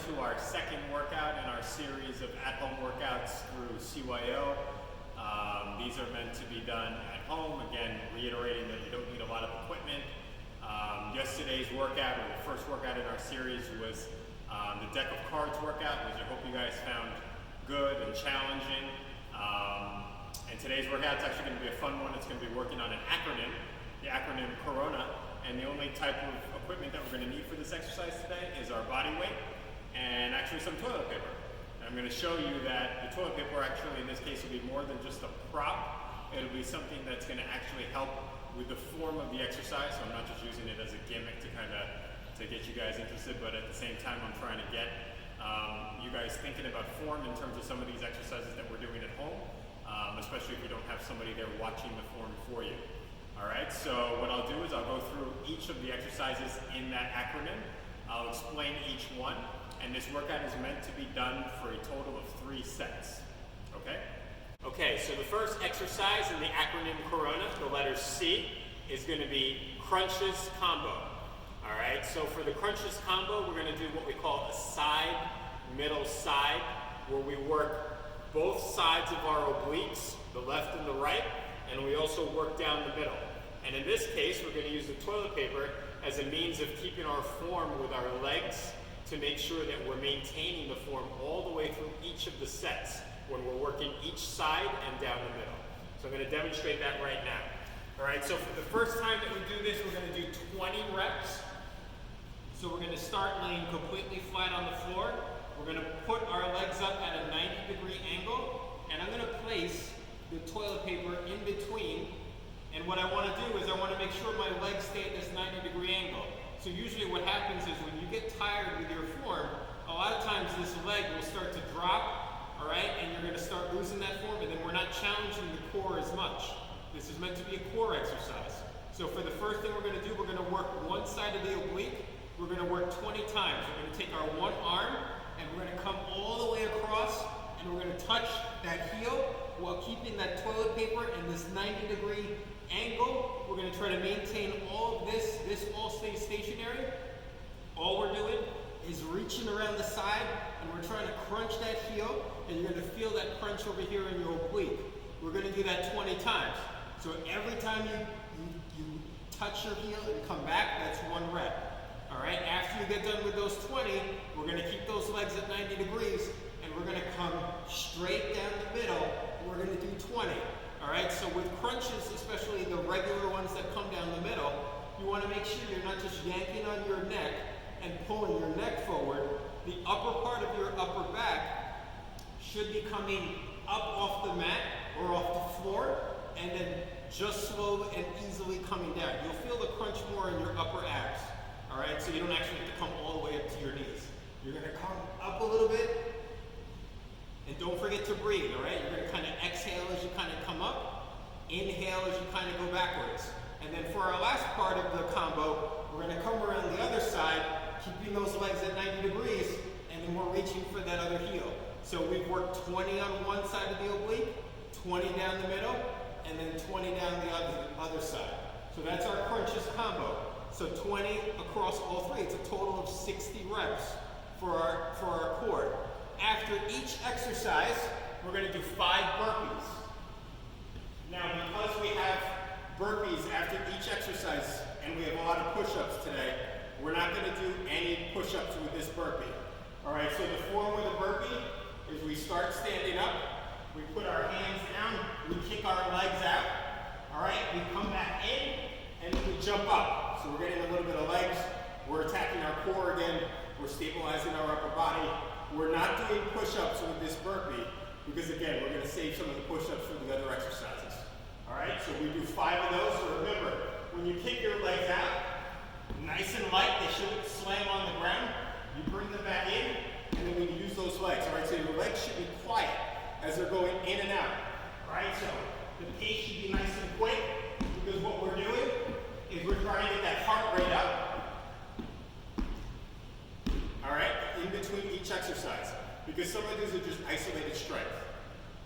to our second workout in our series of at-home workouts through CYO. These are meant to be done at home, again, reiterating that you don't need a lot of equipment. Yesterday's workout, or the first workout in our series, was the deck of cards workout, which I hope you guys found good and challenging. And today's workout is actually going to be a fun one. It's going to be working on an acronym, the acronym Corona. And the only type of equipment that we're going to need for this exercise today is our body weight and actually some toilet paper. And I'm going to show you that the toilet paper actually in this case will be more than just a prop. It'll be something that's going to actually help with the form of the exercise. So I'm not just using it as a gimmick to get you guys interested, but at the same time I'm trying to get you guys thinking about form in terms of some of these exercises that we're doing at home, especially if you don't have somebody there watching the form for you. Alright, so what I'll do is I'll go through each of the exercises in that acronym. I'll explain each one, and this workout is meant to be done for a total of 3 sets. Okay? Okay, so the first exercise in the acronym Corona, the letter C, is going to be crunches combo. Alright, so for the crunches combo, we're going to do what we call a side, middle, side, where we work both sides of our obliques, the left and the right, and we also work down the middle. And in this case, we're going to use the toilet paper as a means of keeping our form with our legs to make sure that we're maintaining the form all the way through each of the sets when we're working each side and down the middle. So I'm going to demonstrate that right now. All right, so for the first time that we do this, we're going to do 20 reps. So we're going to start laying completely flat on the floor. We're going to put our legs up at a 90-degree angle, and I'm going to place the toilet paper in between. And what I want to do is I want to make sure my legs stay at this 90-degree angle. So usually what happens is when you get tired with your form, a lot of times this leg will start to drop, all right, and you're going to start losing that form, and then we're not challenging the core as much. This is meant to be a core exercise. So for the first thing we're going to do, we're going to work one side of the oblique. We're going to work 20 times. We're going to take our one arm, and we're going to come all the way across, and we're going to touch that heel while keeping that toilet paper in this 90-degree angle. We're going to try to maintain all of this. This all stays stationary. All we're doing is reaching around the side, and we're trying to crunch that heel, and you're going to feel that crunch over here in your oblique. We're going to do that 20 times. So every time you touch your heel and come back, that's 1 rep. All right, after you get done with those 20, we're going to keep those legs at 90 degrees, and we're going to come straight down the middle. We're going to do 20. All right, so with crunches, especially the regular ones that come down the middle, you want to make sure you're not just yanking on your neck and pulling your neck forward. The upper part of your upper back should be coming up off the mat or off the floor, and then just slowly and easily coming down. You'll feel the crunch more in your upper abs. All right, so you don't actually have to come all the way up to your knees. You're going to come up a little bit. And don't forget to breathe, all right? You're going to kind of exhale as you kind of come up, inhale as you kind of go backwards. And then for our last part of the combo, we're going to come around the other side, keeping those legs at 90 degrees, and then we're reaching for that other heel. So we've worked 20 on one side of the oblique, 20 down the middle, and then 20 down the other side. So that's our crunches combo. So 20 across all 3. It's a total of 60 reps for our core. After each exercise, we're going to do 5 burpees. Now, because we have burpees after each exercise, and we have a lot of push-ups today, we're not going to do any push-ups with this burpee. All right, so the form with a burpee is we start standing up, we put our hands down, we kick our legs out, all right, we come back in, and then we jump up. So we're getting a little bit of legs, we're attacking our core again, we're stabilizing our upper body. We're not doing push-ups with this burpee because, again, we're going to save some of the push-ups for the other exercises. All right, so we do 5 of those. So remember, when you kick your legs out, nice and light, they shouldn't slam on the ground. You bring them back in, and then we use those legs. All right, so your legs should be quiet as they're going in and out. All right, so the pace should be nice and quick because what we're doing is we're trying to get that heart rate up. All right, in between each exercise, because some of these are just isolated strength.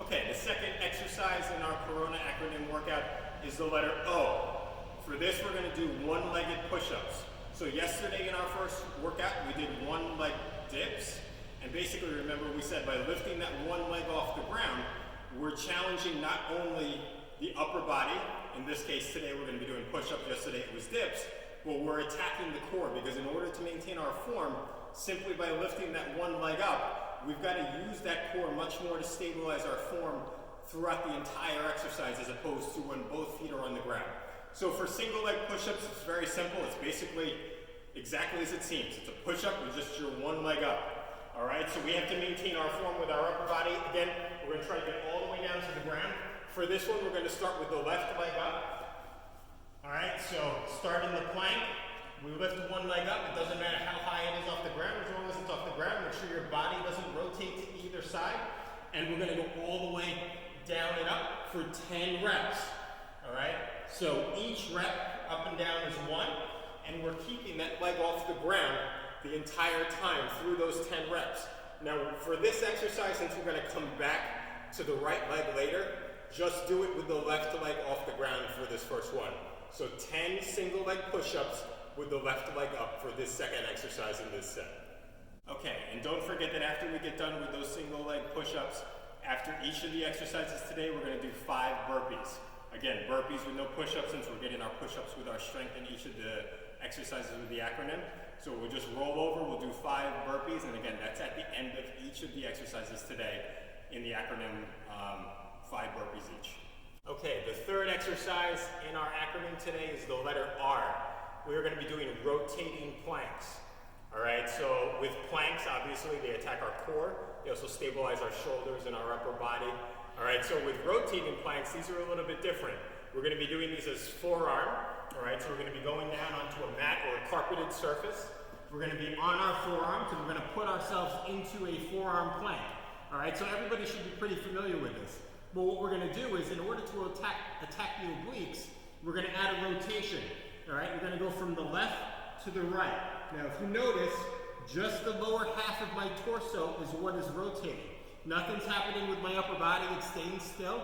Okay, the second exercise in our Corona acronym workout is the letter O. For this, we're going to do 1-legged push-ups. So yesterday in our first workout, we did 1-leg dips. And basically, remember we said by lifting that one leg off the ground, we're challenging not only the upper body, in this case today we're going to be doing push-ups, yesterday it was dips, but we're attacking the core, because in order to maintain our form, simply by lifting that one leg up, we've got to use that core much more to stabilize our form throughout the entire exercise as opposed to when both feet are on the ground. So for single leg push-ups, it's very simple. It's basically exactly as it seems. It's a push-up with just your one leg up. All right, so we have to maintain our form with our upper body. Again, we're going to try to get all the way down to the ground. For this one, we're going to start with the left leg up. All right, so start in the plank. We lift one leg up. It doesn't matter how high it is off the ground. As long as it's off the ground, make sure your body doesn't rotate to either side. And we're going to go all the way down and up for 10 reps. All right, so each rep up and down is 1, and we're keeping that leg off the ground the entire time through those 10 reps. Now for this exercise, since we're going to come back to the right leg later, just do it with the left leg off the ground for this first one. So 10 single leg push-ups with the left leg up for this second exercise in this set. Okay, and don't forget that after we get done with those single leg push-ups, after each of the exercises today, we're going to do 5 burpees. Again, burpees with no push-ups, since we're getting our push-ups with our strength in each of the exercises with the acronym. So we'll just roll over, we'll do 5 burpees, and again, that's at the end of each of the exercises today in the acronym, 5 burpees each. Okay, the third exercise in our acronym today is the letter R. We're going to be doing rotating planks. All right, so with planks, obviously they attack our core. They also stabilize our shoulders and our upper body. All right, so with rotating planks, these are a little bit different. We're going to be doing these as forearm. All right, so we're going to be going down onto a mat or a carpeted surface. We're going to be on our forearms, and we're going to put ourselves into a forearm plank. All right, so everybody should be pretty familiar with this. But what we're going to do is, in order to attack the obliques, we're going to add a rotation. All right, we're going to go from the left to the right. Now, if you notice, just the lower half of my torso is what is rotating. Nothing's happening with my upper body, it's staying still.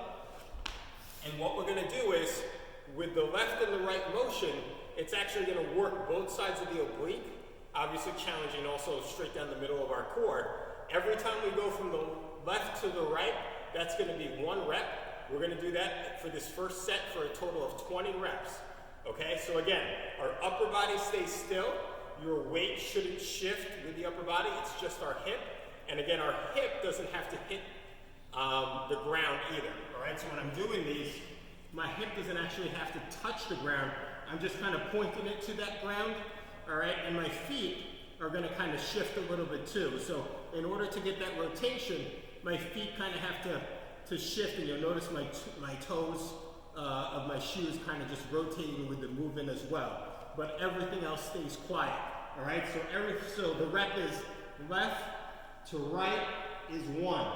And what we're going to do is, with the left and the right motion, it's actually going to work both sides of the oblique, obviously challenging also straight down the middle of our core. Every time we go from the left to the right, that's going to be 1 rep. We're going to do that for this first set for a total of 20 reps. Okay, so again, our upper body stays still. Your weight shouldn't shift with the upper body, it's just our hip. And again, our hip doesn't have to hit the ground either. All right, so when I'm doing these, my hip doesn't actually have to touch the ground. I'm just kind of pointing it to that ground. All right, and my feet are going to kind of shift a little bit too. So in order to get that rotation, my feet kind of have to shift, and you'll notice my toes of my shoes kind of just rotating with the movement as well. But everything else stays quiet. All right, so the rep is left to right is 1.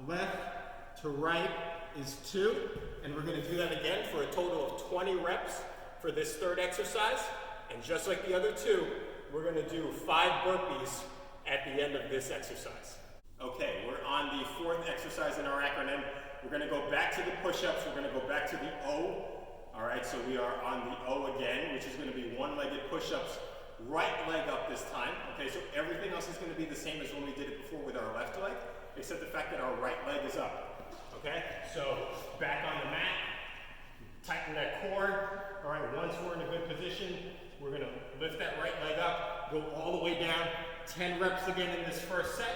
Left to right is 2. And we're going to do that again for a total of 20 reps for this third exercise. And just like the other 2, we're going to do 5 burpees at the end of this exercise. Okay, we're on the 4th exercise in our acronym. We're going to go back to the push-ups. We're going to go back to the O. All right, so we are on the O again, which is going to be one-legged push-ups, right leg up this time. Okay, so everything else is going to be the same as when we did it before with our left leg, except the fact that our right leg is up. Okay, so back on the mat, tighten that core. All right, once we're in a good position, we're going to lift that right leg up, go all the way down, 10 reps again in this first set,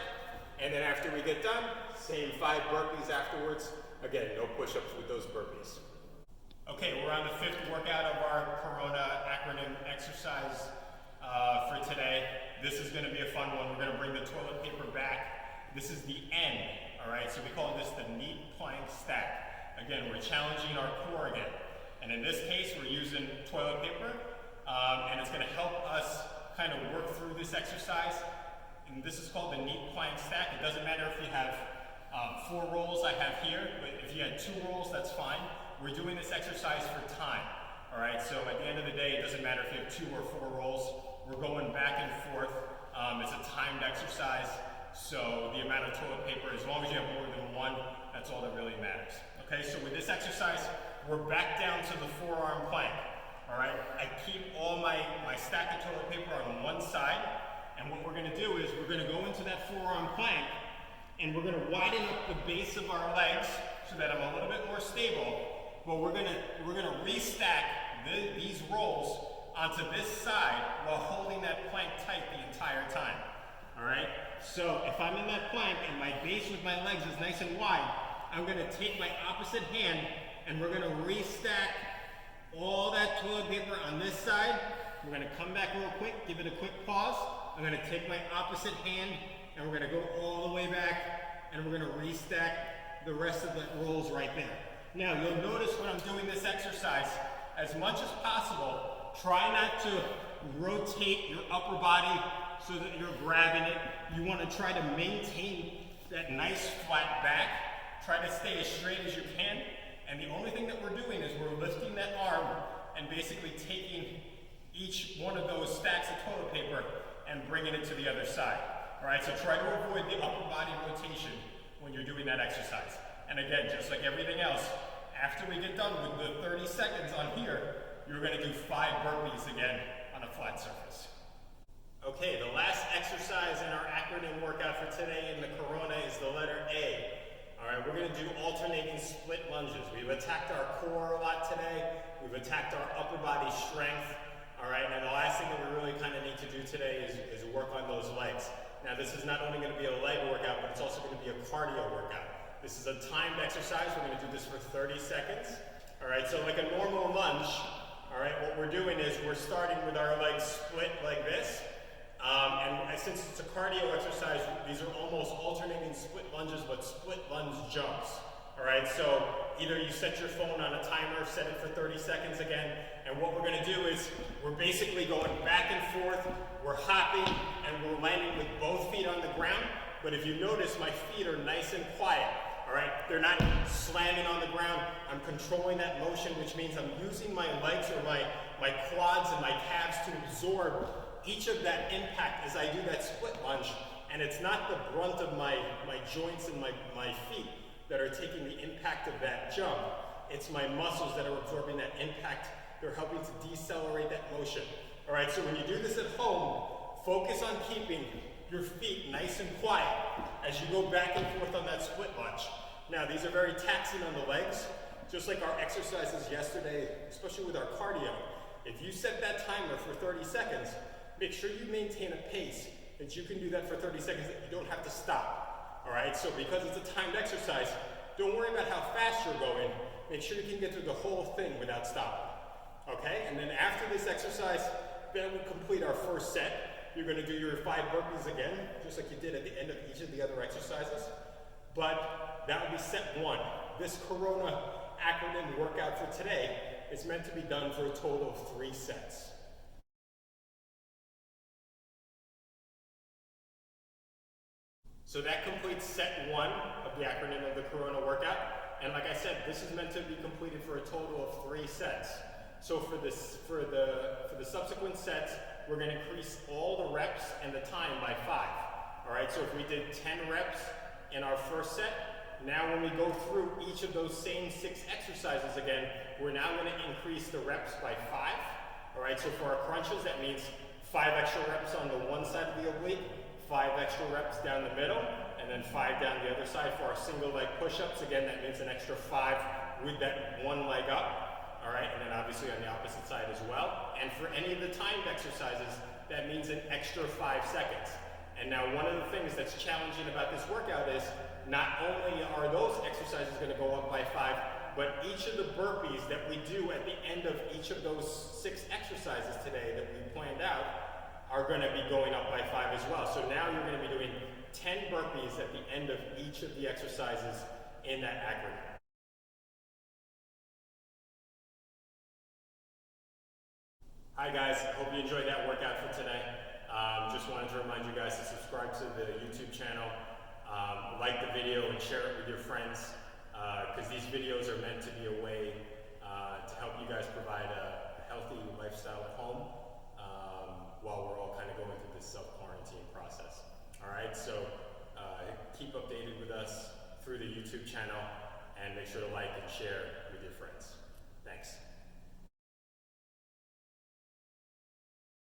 and then after we get done, same 5 burpees afterwards. Again, no push-ups with those burpees. Okay, we're on the 5th workout of our Corona acronym exercise for today. This is going to be a fun one. We're going to bring the toilet paper back. This is the N, all right? So we call this the knee plank stack. Again, we're challenging our core again. And in this case, we're using toilet paper, and it's going to help us kind of work through this exercise. And this is called the knee plank stack. It doesn't matter if you have 4 rolls I have here, but if you had 2 rolls, that's fine. We're doing this exercise for time, all right? So at the end of the day, it doesn't matter if you have 2 or 4 rolls. We're going back and forth. It's a timed exercise, so the amount of toilet paper, as long as you have more than 1, that's all that really matters. Okay, so with this exercise, we're back down to the forearm plank, all right? I keep all my stack of toilet paper on one side, and what we're gonna do is we're gonna go into into that forearm plank, and we're gonna widen up the base of our legs so that I'm a little bit more stable. But we're gonna restack these rolls onto this side while holding that plank tight the entire time. All right? So if I'm in that plank and my base with my legs is nice and wide, I'm gonna take my opposite hand and we're gonna restack all that toilet paper on this side. We're gonna come back real quick, give it a quick pause. I'm gonna take my opposite hand and we're gonna go all the way back and we're gonna restack the rest of the rolls right there. Now you'll notice when I'm doing this exercise, as much as possible, try not to rotate your upper body so that you're grabbing it. You wanna try to maintain that nice flat back. Try to stay as straight as you can. And the only thing that we're doing is we're lifting that arm and basically taking each one of those stacks of toilet paper and bringing it to the other side. All right, so try to avoid the upper body rotation when you're doing that exercise. And again, just like everything else, after we get done with the 30 seconds on here, you're gonna do 5 burpees again on a flat surface. Okay, the last exercise in our acronym workout for today in the Corona is the letter A. All right, we're gonna do alternating split lunges. We've attacked our core a lot today. We've attacked our upper body strength. All right, and the last thing that we really kind of need to do today is work on those legs. Now, this is not only gonna be a leg workout, but it's also gonna be a cardio workout. This is a timed exercise. We're gonna do this for 30 seconds. All right, so like a normal lunge, all right, what we're doing is we're starting with our legs split like this. And since it's a cardio exercise, these are almost alternating split lunges, but split lunge jumps. All right, so either you set your phone on a timer, set it for 30 seconds again, and what we're gonna do is we're basically going back and forth, we're hopping, and we're landing with both feet on the ground. But if you notice, my feet are nice and quiet. All right, they're not slamming on the ground. I'm controlling that motion, which means I'm using my legs or my quads and my calves to absorb each of that impact as I do that split lunge. And it's not the brunt of my joints and my feet that are taking the impact of that jump. It's my muscles that are absorbing that impact. They're helping to decelerate that motion. All right, so when you do this at home, focus on keeping your feet nice and quiet as you go back and forth on that split lunge. Now, these are very taxing on the legs, just like our exercises yesterday, especially with our cardio. If you set that timer for 30 seconds, make sure you maintain a pace that you can do that for 30 seconds, that you don't have to stop. All right, so because it's a timed exercise, don't worry about how fast you're going. Make sure you can get through the whole thing without stopping. Okay, and then after this exercise, then we complete our first set. You're gonna do your 5 burpees again, just like you did at the end of each of the other exercises. But that will be set 1. This Corona acronym workout for today is meant to be done for a total of 3 sets. So that completes set 1 of the acronym of the Corona workout. And like I said, this is meant to be completed for a total of 3 sets. So for the subsequent sets, we're going to increase all the reps and the time by 5. All right, so if we did 10 reps in our first set, now when we go through each of those same 6 exercises again, we're now going to increase the reps by 5. All right, so for our crunches, that means 5 extra reps on the one side of the oblique, 5 extra reps down the middle, and then 5 down the other side. For our single leg push-ups, again, that means an extra 5 with that one leg up. All right, and then obviously on the opposite side as well. And for any of the timed exercises, that means an extra 5 seconds. And now one of the things that's challenging about this workout is not only are those exercises going to go up by 5, but each of the burpees that we do at the end of each of those 6 exercises today that we planned out are going to be going up by 5 as well. So now you're going to be doing 10 burpees at the end of each of the exercises in that acronym. Hi guys, I hope you enjoyed that workout for today. Just wanted to remind you guys to subscribe to the YouTube channel, like the video and share it with your friends, because these videos are meant to be a way to help you guys provide a healthy lifestyle at home while we're all kind of going through this self-quarantine process. All right, so keep updated with us through the YouTube channel and make sure to like and share with your friends.